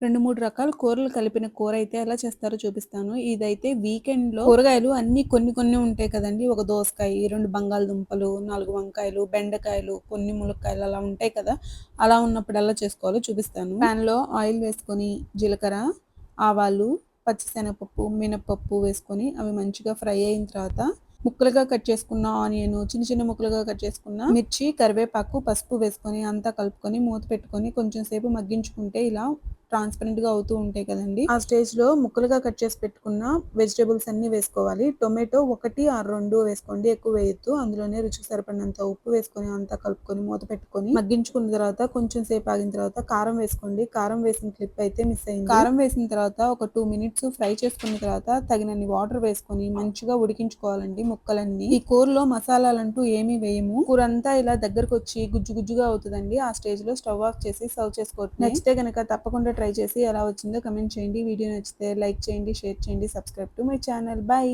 2, 3 రకాల కూరలు కలిపిన కూర అయితే ఎలా చేస్తారో చూపిస్తాను. ఇదైతే వీకెండ్‌లో కూరగాయలు అన్నీ కొన్ని కొన్ని ఉంటాయి కదండీ! ఒక దోసకాయ, 2 బంగాళదుంపలు, 4 వంకాయలు, బెండకాయలు, కొన్ని ములక్కాయలు అలా ఉంటాయి కదా! అలా ఉన్నప్పుడు ఎలా చేసుకోవాలో చూపిస్తాను. పాన్‌లో ఆయిల్ వేసుకొని జీలకర్ర, ఆవాలు, పచ్చిశనగపప్పు, మినపప్పు వేసుకొని అవి మంచిగా ఫ్రై అయిన తర్వాత ముక్కలుగా కట్ చేసుకున్న ఆనియను, చిన్న చిన్న ముక్కలుగా కట్ చేసుకున్న మిర్చి, కరివేపాకు, పసుపు వేసుకొని అంతా కలుపుకొని మూత పెట్టుకొని కొంచెం సేపు మగ్గించుకుంటే ఇలా ట్రాన్స్‌పరెంట్‌గా అవుతూ ఉంటాయి కదండీ! ఆ స్టేజ్‌లో ముక్కలుగా కట్ చేసి పెట్టుకున్న వెజిటబుల్స్ అన్నీ వేసుకోవాలి. టొమాటో 1 ఆర్ 2 వేసుకోండి. ఎక్కువ వేయొద్దు. అందులోనే రుచికి సరిపడినంత ఉప్పు వేసుకొని అంతా కలుపుకొని మూత పెట్టుకొని మగ్గించుకున్న తర్వాత కొంచెం సేపు ఆగిన తర్వాత కారం వేసుకోండి. కారం వేసిన క్లిప్ అయితే మిస్ అయింది. కారం వేసిన తర్వాత ఒక 2 మినిట్స్ ఫ్రై చేసుకున్న తర్వాత తగినన్ని వాటర్ వేసుకొని మంచిగా ఉడికించుకోవాలండి ముక్కలన్నీ. ఈ కూరలో మసాలాలంటూ ఏమీ వేయము. కూరంతా ఇలా దగ్గరకొచ్చి గుజ్జు గుజ్జుగా అవుతదండి. ఆ స్టేజ్‌లో స్టవ్ ఆఫ్ చేసి సర్వ్ చేసుకోవటమే. నచ్చితే గనక తప్పకుండా ట్రై చేసి ఎలా వచ్చిందో కామెంట్ చేయండి. వీడియో నచ్చితే లైక్ చేయండి, షేర్ చేయండి, subscribe to my channel. By.